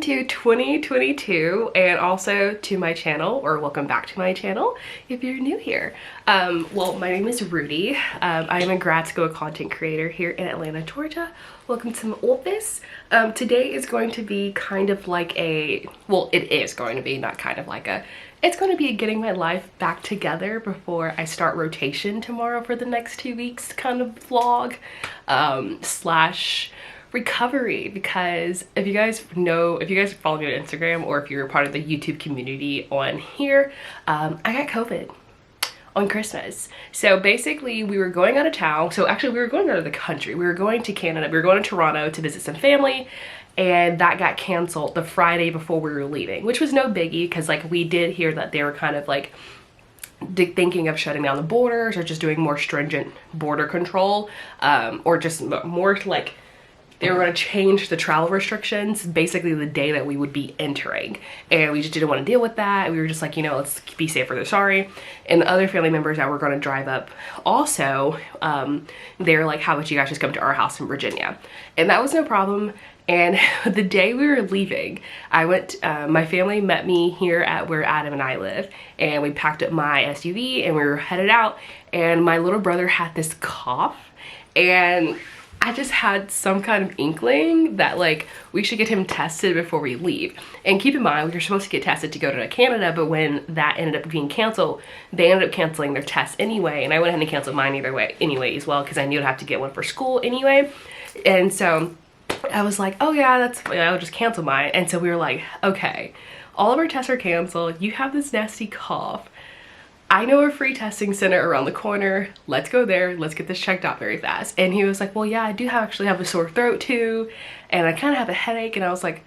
into 2022 and also to my channel, or welcome back to my channel if you're new here. Well, my name is Rudy. I am a grad school content creator here in Atlanta, Georgia. Welcome to my office. Today is going to be kind of like a, well, it is going to be, not kind of like a, it's going to be getting my life back together before I start rotation tomorrow for the next 2 weeks kind of vlog slash recovery. Because if you guys follow me on Instagram, or if you're part of the YouTube community on here, I got COVID on Christmas. So basically we were going out of town. So actually we were going out of the country. We were going to Canada. We were going to Toronto to visit some family, and that got canceled the Friday before we were leaving, which was no biggie because like we did hear that they were kind of like thinking of shutting down the borders or just doing more stringent border control, or just more like they were going to change the travel restrictions basically the day that we would be entering, and we just didn't want to deal with that. We were just like, you know, let's be safer than sorry. And the other family members that were going to drive up also, they were like, how about you guys just come to our house in Virginia? And that was no problem. And the day we were leaving, I went, my family met me here at where Adam and I live, and we packed up my SUV and we were headed out, and my little brother had this cough, and I just had some kind of inkling that like we should get him tested before we leave. And keep in mind, we were supposed to get tested to go to Canada, but when that ended up being canceled, they ended up canceling their tests anyway, and I went ahead and canceled mine either way anyway as well, because I knew I'd have to get one for school anyway. And so I was like, oh yeah, I'll just cancel mine. And so we were like, okay, all of our tests are canceled. You have this nasty cough. I know a free testing center around the corner. Let's go there. Let's get this checked out very fast. And he was like, well, yeah, I do actually have a sore throat too, and I kind of have a headache. And I was like,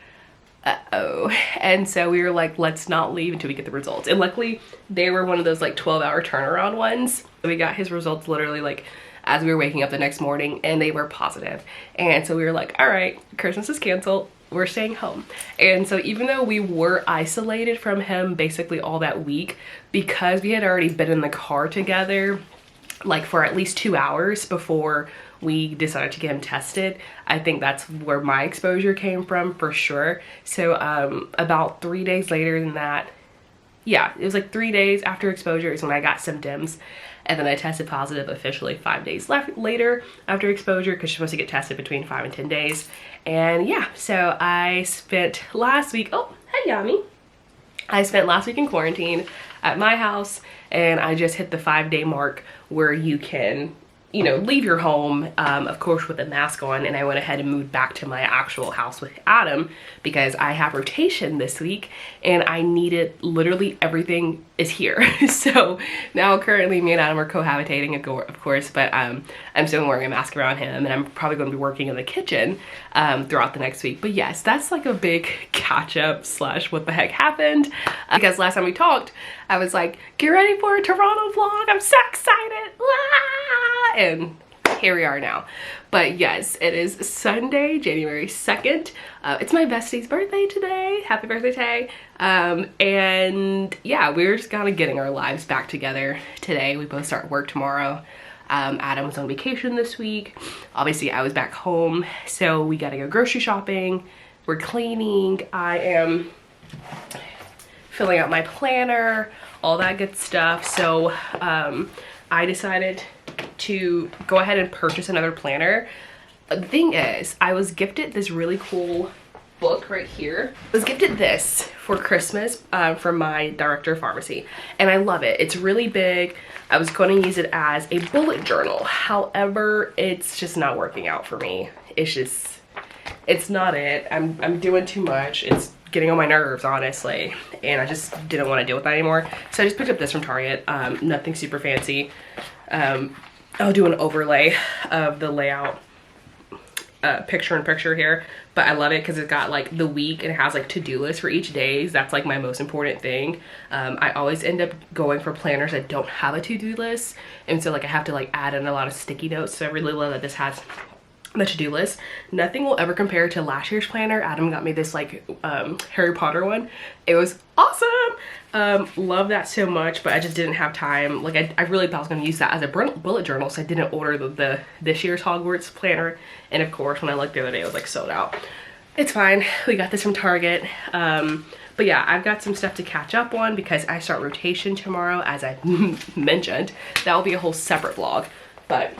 uh-oh. And so we were like, let's not leave until we get the results. And luckily they were one of those like 12-hour turnaround ones. We got his results literally like as we were waking up the next morning, and they were positive. And so we were like, all right, Christmas is canceled, we're staying home. And so even though we were isolated from him basically all that week, because we had already been in the car together like for at least 2 hours before we decided to get him tested, I think that's where my exposure came from for sure. So about 3 days later than that, yeah, it was like 3 days after exposure is when I got symptoms. And then I tested positive officially 5 days later after exposure, because you're supposed to get tested between 5 and 10 days. And yeah, so I spent last week, oh, hey Yami. I spent last week in quarantine at my house, and I just hit the 5-day mark where you can, you know, leave your home, of course with a mask on. And I went ahead and moved back to my actual house with Adam because I have rotation this week and I needed, literally everything is here. So now currently me and Adam are cohabitating, of course, but I'm still wearing a mask around him, and I'm probably going to be working in the kitchen throughout the next week. But yes, that's like a big catch up slash what the heck happened, because last time we talked I was like, get ready for a Toronto vlog, I'm so excited. Ah! And here we are now. But yes, it is Sunday, January 2nd. It's my bestie's birthday today. Happy birthday, Tay. And yeah, we're just kind of getting our lives back together today. We both start work tomorrow. Adam was on vacation this week. Obviously I was back home, so we gotta go grocery shopping. We're cleaning. I am filling out my planner, all that good stuff. So I decided to go ahead and purchase another planner. The thing is, I was gifted this really cool book right here. I was gifted this for Christmas from my director of pharmacy, and I love it. It's really big. I was going to use it as a bullet journal. However, it's just not working out for me. It's not it. I'm doing too much. It's getting on my nerves, honestly, and I just didn't want to deal with that anymore. So I just picked up this from Target. Nothing super fancy. I'll do an overlay of the layout picture in picture here, but I love it because it's got like the week and it has like to-do lists for each day. That's like my most important thing. I always end up going for planners that don't have a to-do list, and so like I have to like add in a lot of sticky notes. So I really love that this has the to-do list. Nothing will ever compare to last year's planner. Adam got me this like Harry Potter one. It was awesome. Love that so much, but I just didn't have time. Like I really thought I was going to use that as a bullet journal, so I didn't order this year's Hogwarts planner. And of course when I looked the other day, it was like sold out. It's fine. We got this from Target. But yeah, I've got some stuff to catch up on because I start rotation tomorrow, as I mentioned. That will be a whole separate vlog. But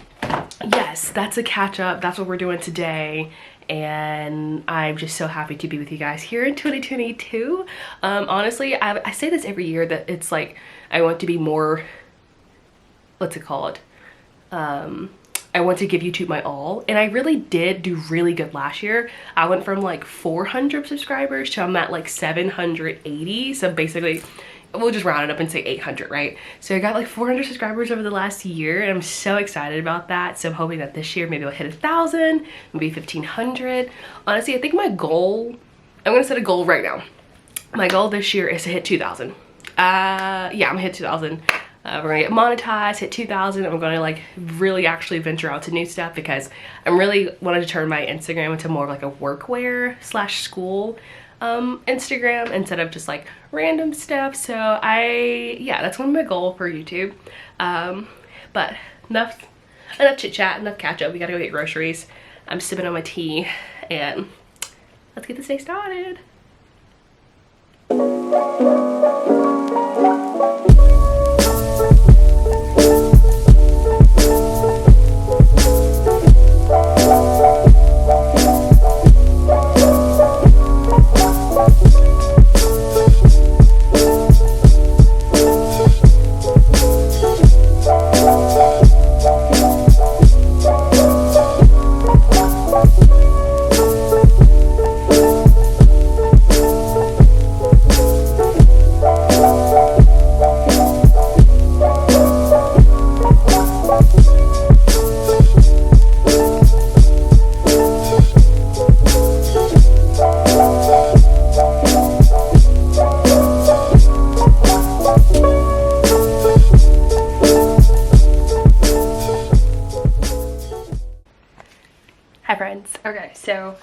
yes, that's a catch up. That's what we're doing today. And I'm just so happy to be with you guys here in 2022. Honestly, I say this every year that it's like, I want to be more, what's it called? I want to give YouTube my all, and I really did do really good last year. I went from like 400 subscribers to I'm at like 780. So basically, we'll just round it up and say 800, right? So I got like 400 subscribers over the last year, and I'm so excited about that. So I'm hoping that this year maybe I'll hit 1,000, maybe 1,500. Honestly, I think my goal, I'm gonna set a goal right now. My goal this year is to hit 2,000. Yeah, I'm gonna hit 2,000. We're gonna get monetized, hit 2,000, and we're gonna like really actually venture out to new stuff because I'm really wanting to turn my Instagram into more of like a workwear / school Instagram instead of just like random stuff. So yeah, that's one of my goals for YouTube. But enough chit chat, enough catch up. We gotta go get groceries. I'm sipping on my tea, and let's get this day started. Hi friends. Okay, so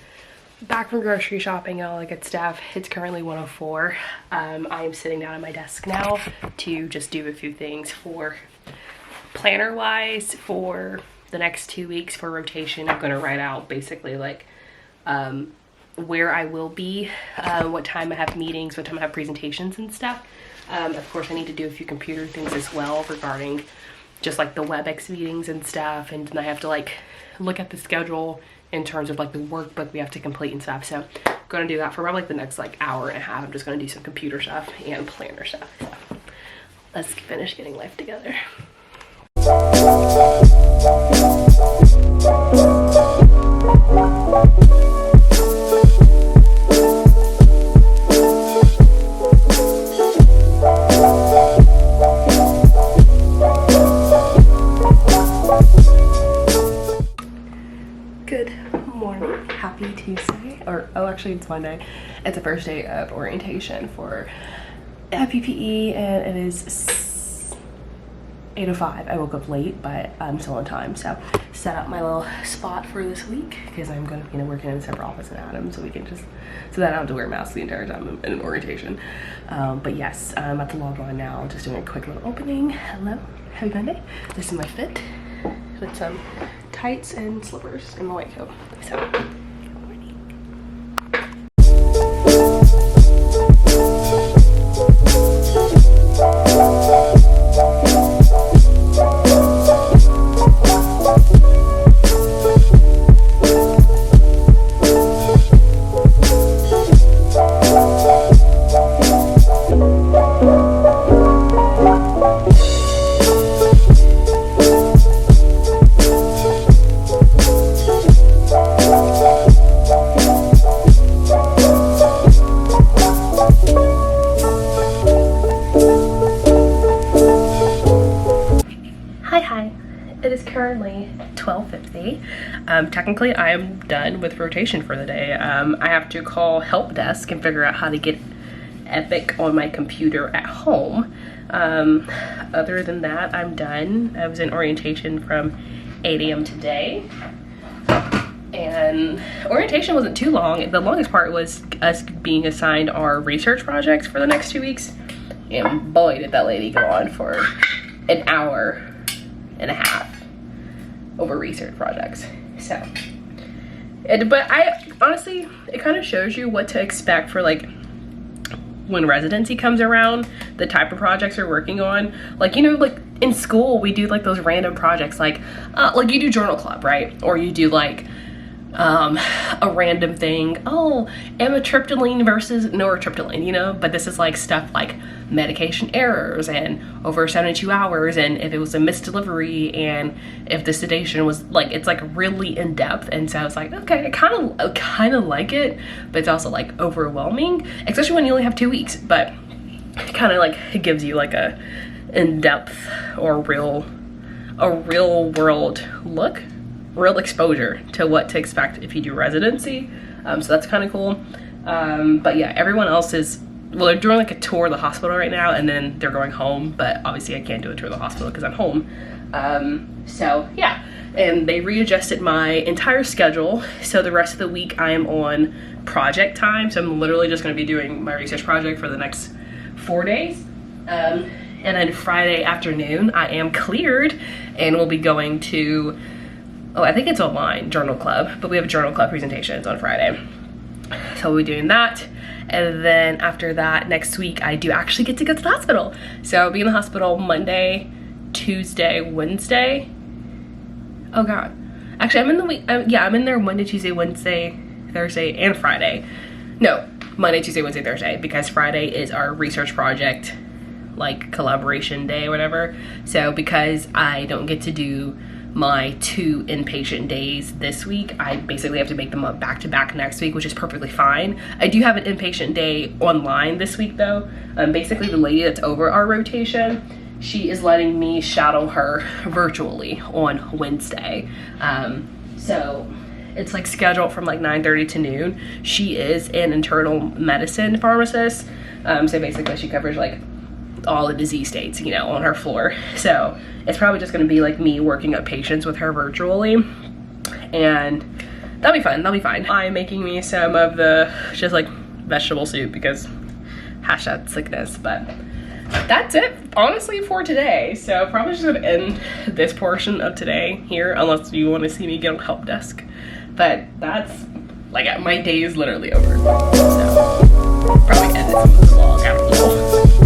back from grocery shopping and all that good stuff. It's currently 1:04. I am sitting down at my desk now to just do a few things for planner wise for the next 2 weeks for rotation. I'm gonna write out basically like where I will be, what time I have meetings, what time I have presentations and stuff. Of course I need to do a few computer things as well regarding just like the WebEx meetings and stuff, and then I have to like look at the schedule in terms of like the workbook we have to complete and stuff. So I'm gonna do that for probably like the next like hour and a half. I'm just gonna do some computer stuff and planner stuff. So let's finish getting life together. Good morning, happy Tuesday, or oh actually it's Monday. It's the first day of orientation for IPPE and it is 8:05. I woke up late, but I'm still on time. So set up my little spot for this week because I'm going to be working in a separate office in Adams, so we can just, so that I don't have to wear a mask the entire time in orientation. But yes, I'm at the log on now, just doing a quick little opening. Hello, happy Monday. This is my fit with some tights and slippers and my white coat. So, good morning. It is currently 12:50. Technically I am done with rotation for the day. I have to call help desk and figure out how to get Epic on my computer at home. Other than that, I'm done. I was in orientation from 8 a.m. today. And orientation wasn't too long. The longest part was us being assigned our research projects for the next 2 weeks. And boy, did that lady go on for an hour and a half over research projects. So But I honestly, it kind of shows you what to expect for like when residency comes around, the type of projects you're working on. Like, you know, like in school we do like those random projects, like you do journal club, right? Or you do like a random thing, oh, amitriptyline versus nortriptyline, you know. But this is like stuff like medication errors and over 72 hours, and if it was a misdelivery, and if the sedation was like, it's like really in depth. And so I was like, okay, I kind of like it, but it's also like overwhelming, especially when you only have 2 weeks. But it kind of like, it gives you like a in-depth or real world look, real exposure to what to expect if you do residency. So that's kind of cool. But yeah, everyone else is, well, they're doing like a tour of the hospital right now, and then they're going home. But obviously I can't do a tour of the hospital because I'm home. So yeah, and they readjusted my entire schedule. So the rest of the week I am on project time. So I'm literally just going to be doing my research project for the next 4 days. And then Friday afternoon I am cleared, and we'll be going to, oh, I think it's online, journal club, but we have a journal club presentations on Friday. So we'll be doing that. And then after that, next week, I do actually get to go to the hospital. So I'll be in the hospital Monday, Tuesday, Wednesday. Oh God. Actually, I'm in the week, yeah, I'm in there Monday, Tuesday, Wednesday, Thursday, and Friday. No, Monday, Tuesday, Wednesday, Thursday, because Friday is our research project, like collaboration day or whatever. So because I don't get to do my 2 inpatient days this week, I basically have to make them up back to back next week, which is perfectly fine. I do have an inpatient day online this week though. Basically the lady that's over our rotation, she is letting me shadow her virtually on Wednesday. So it's like scheduled from like 9:30 to noon. She is an internal medicine pharmacist. So basically she covers like all the disease states, you know, on her floor. So it's probably just gonna be like me working up patients with her virtually, and that'll be fun, that'll be fine. I'm making me some of the just like vegetable soup because hashtag sickness. But that's it honestly for today. So probably just gonna end this portion of today here, unless you want to see me get on help desk. But that's like, my day is literally over. So probably end this vlog after all.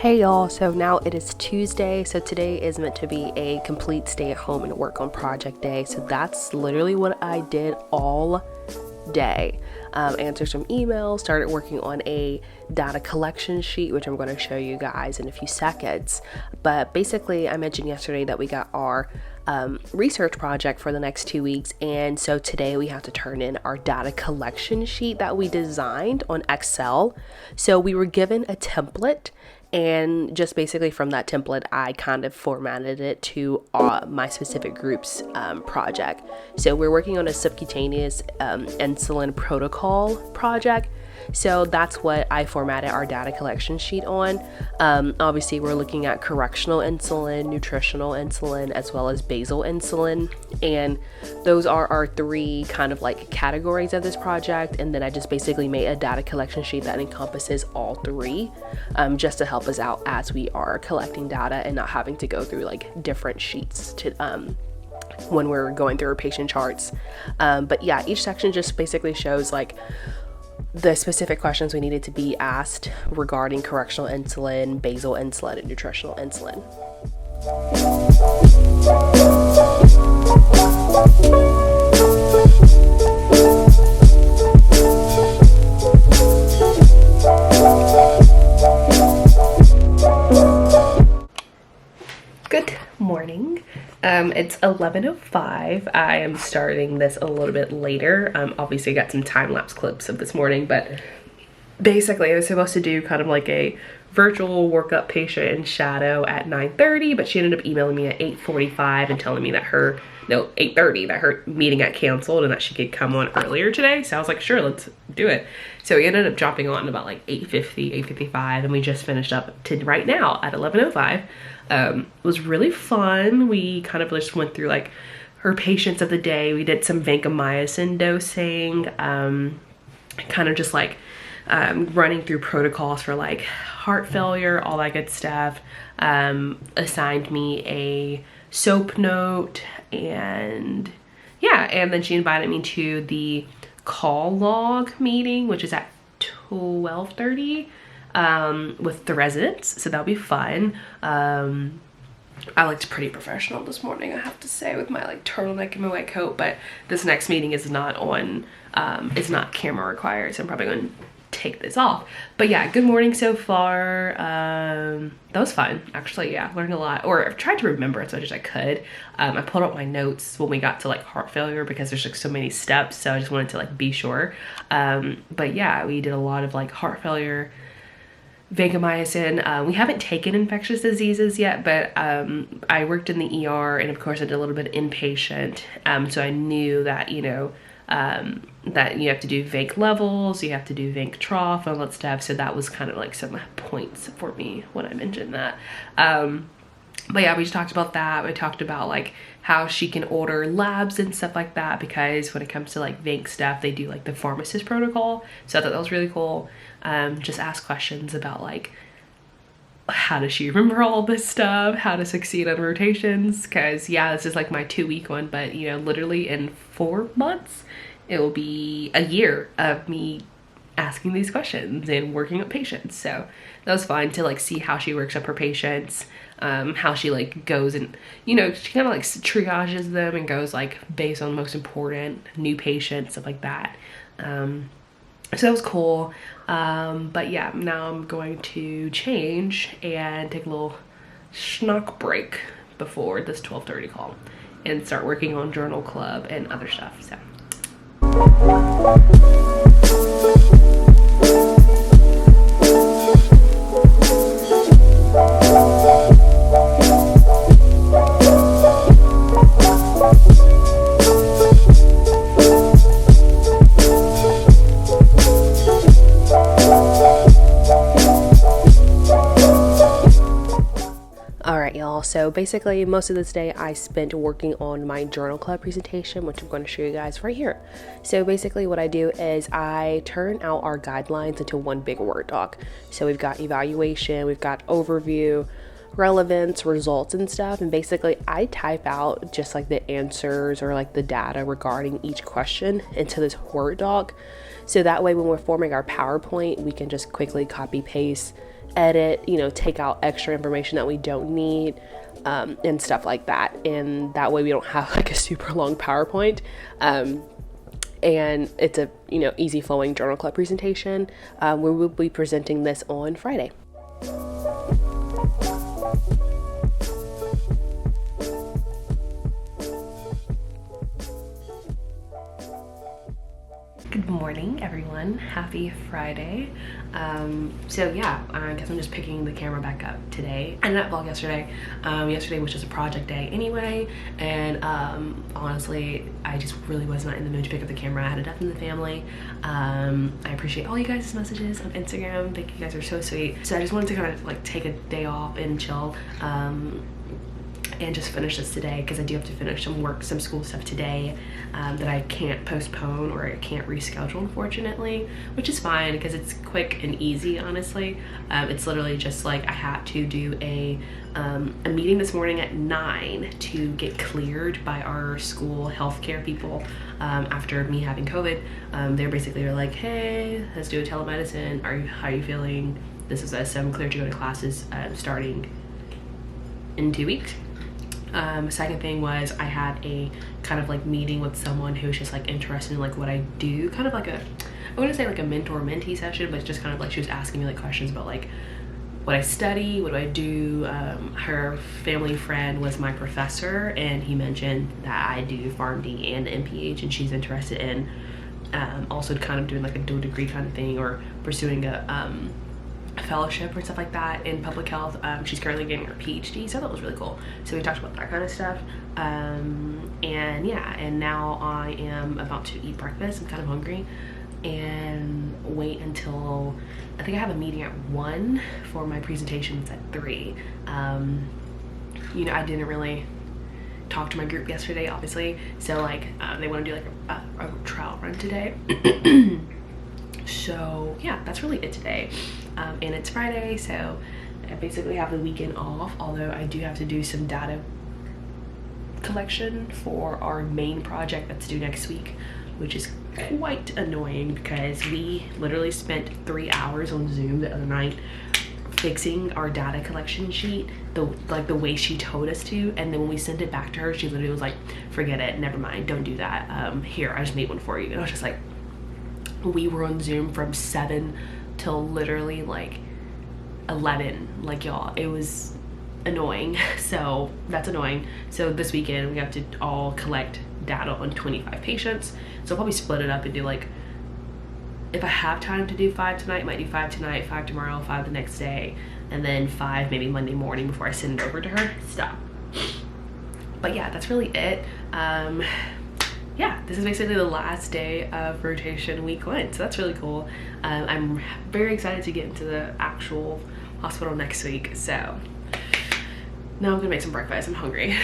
Hey y'all, so now it is Tuesday, so today is meant to be a complete stay at home and work on project day. So that's literally what I did all day. Answered some emails, started working on a data collection sheet, which I'm going to show you guys in a few seconds. But basically, I mentioned yesterday that we got our research project for the next 2 weeks, and so today we have to turn in our data collection sheet that we designed on Excel. So we were given a template, and just basically from that template I kind of formatted it to my specific group's project. So we're working on a subcutaneous insulin protocol project. So that's what I formatted our data collection sheet on. Obviously we're looking at correctional insulin, nutritional insulin, as well as basal insulin, and those are our 3 kind of like categories of this project. And then I just basically made a data collection sheet that encompasses all 3, just to help us out as we are collecting data and not having to go through like different sheets to when we're going through our patient charts. But yeah, each section just basically shows like the specific questions we needed to be asked regarding correctional insulin, basal insulin, and nutritional insulin. Good morning. It's 11:05. I am starting this a little bit later. Obviously I got some time-lapse clips of this morning, but basically I was supposed to do kind of like a virtual workup patient and shadow at 9:30, but she ended up emailing me at 8:45 and telling me that 8:30, that her meeting got canceled and that she could come on earlier today. So I was like, sure, let's do it. So we ended up dropping on about like 8:50, 8:55, and we just finished up to right now at 11:05. It was really fun. We kind of just went through like her patients of the day. We did some vancomycin dosing, kind of just like running through protocols for like heart failure, all that good stuff. Assigned me a soap note, and yeah, and then she invited me to the call log meeting, which is at 12:30 with the residents, so that'll be fun. I looked pretty professional this morning, I have to say, with my like turtleneck and my white coat, but this next meeting is not on, it's not camera required, so I'm probably going to take this off. But yeah, good morning so far. That was fun, actually. Yeah, learned a lot, or I've tried to remember as much as I could. I pulled up my notes when we got to like heart failure because there's like so many steps, so I just wanted to like be sure. But yeah, we did a lot of like heart failure, vancomycin. We haven't taken infectious diseases yet, but I worked in the ER, and of course I did a little bit of inpatient, so I knew that, you know, that you have to do vanc levels, you have to do vanc trough, all that stuff. So that was kind of like some points for me when I mentioned that. But yeah, we just talked about that. We talked about like how she can order labs and stuff like that, because when it comes to like vanc stuff, they do like the PHARMACIST protocol. So I thought that was really cool. Just ask questions about like, how does she remember all this stuff, how to succeed on rotations, because yeah, this is like my 2-week one, but you know, literally in 4 months it will be a year of me asking these questions and working up patients. So that was fun to like see how she works up her patients, how she like goes and, you know, she kind of like triages them and goes like based on the most important new patients, stuff like that. So that was cool. But yeah, now I'm going to change and take a little schnock break before this 12:30 call and start working on journal club and other stuff. So so basically most of this day I spent working on my journal club presentation, which I'm going to show you guys right here. So basically what I do is I turn out our guidelines into one big Word doc. So we've got evaluation, we've got overview, relevance, results and stuff, and basically I type out just like the answers or like the data regarding each question into this Word doc, so that way when we're forming our PowerPoint we can just quickly copy paste, edit, you know, take out extra information that we don't need, and stuff like that, and that way we don't have like a super long PowerPoint, and it's a, you know, easy flowing journal club presentation. We will be presenting this on Friday. Good morning, everyone. Happy Friday. So yeah, I guess I'm just picking the camera back up today. I did not vlog yesterday. Yesterday was just a project day anyway, and honestly, I just really was not in the mood to pick up the camera. I had a death in the family. I appreciate all you guys' messages on Instagram. Thank you guys, are so sweet. So I just wanted to kind of like take a day off and chill. And just finish this today, because I do have to finish some work, some school stuff today, that I can't postpone or I can't reschedule, unfortunately, which is fine because it's quick and easy, honestly. It's literally just like I had to do a meeting this morning at 9 to get cleared by our school healthcare people after me having COVID. They're basically like, hey, let's do a telemedicine. How are you feeling? This is us. I'm cleared to go to classes starting in 2 weeks. Second thing was I had a kind of like meeting with someone who's just like interested in like what I do, kind of like I wouldn't say like a mentor-mentee session, but it's just kind of like she was asking me like questions about like what I study, what do I do. Her family friend was my professor, and he mentioned that I do PharmD and MPH, and she's interested in Also kind of doing like a dual degree kind of thing, or pursuing a fellowship or stuff like that in public health. She's currently getting her PhD, so that was really cool. So we talked about that kind of stuff. And yeah, and now I am about to eat breakfast. I'm kind of hungry, and wait until, I think I have a meeting at 1 for my presentations at 3. You know, I didn't really talk to my group yesterday, obviously, so like they want to do like a trial run today. So yeah, that's really it today. And it's Friday, so I basically have the weekend off, although I do have to do some data collection for our main project that's due next week, which is quite annoying because we literally spent 3 hours on Zoom the other night fixing our data collection sheet the way she told us to, and then when we sent it back to her, she literally was like, forget it, never mind, don't do that, here, I just made one for you. And I was just like, we were on Zoom from 7 till literally like 11, like, y'all, it was annoying. So that's annoying. So this weekend we have to all collect data on 25 patients, so I'll probably split it up and do like, if I have time to do 5 tonight, I might do 5 tonight, 5 tomorrow, 5 the next day, and then 5 maybe Monday morning before I send it over to her. Stop. But yeah, that's really it. Yeah, this is basically the last day of rotation week 1, so that's really cool. I'm very excited to get into the actual hospital next week. So now I'm gonna make some breakfast. I'm hungry.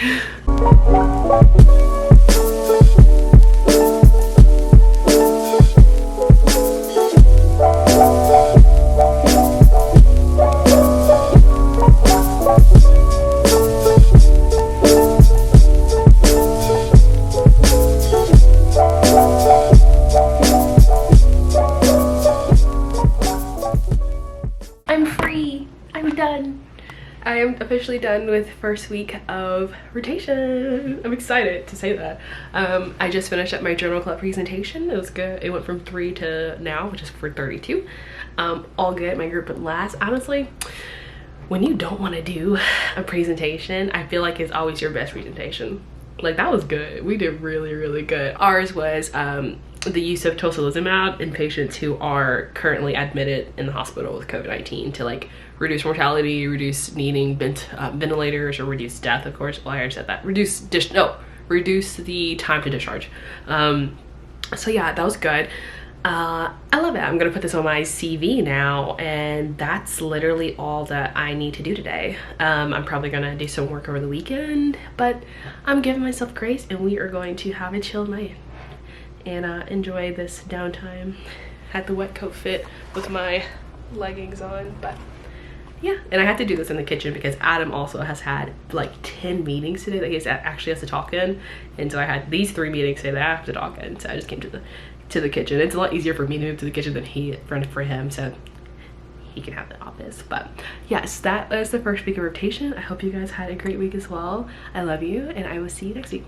I'm free. I'm done. I am officially done with first week of rotation. I'm excited to say that. I just finished up my journal club presentation. It was good. It went from 3 to now, which is for 32. All good. My group went last. Honestly, when you don't want to do a presentation, I feel like it's always your best presentation. Like, that was good. We did really, really good. Ours was the use of tocilizumab in patients who are currently admitted in the hospital with COVID-19 to like reduce mortality, reduce needing ventilators, or reduce death, of course. Well, I already said that. Reduce the time to discharge. So yeah, that was good. I love it. I'm gonna put this on my CV now, and that's literally all that I need to do today. I'm probably gonna do some work over the weekend, but I'm giving myself grace, and we are going to have a chill night and enjoy this downtime. Had the wet coat fit with my leggings on, but yeah. And I had to do this in the kitchen because Adam also has had like 10 meetings today that he actually has to talk in, and so I had these 3 meetings today that I have to talk in, so I just came to the kitchen. It's a lot easier for me to move to the kitchen than for him, so he can have the office. But yes, that was the first week of rotation. I hope you guys had a great week as well. I love you, and I will see you next week.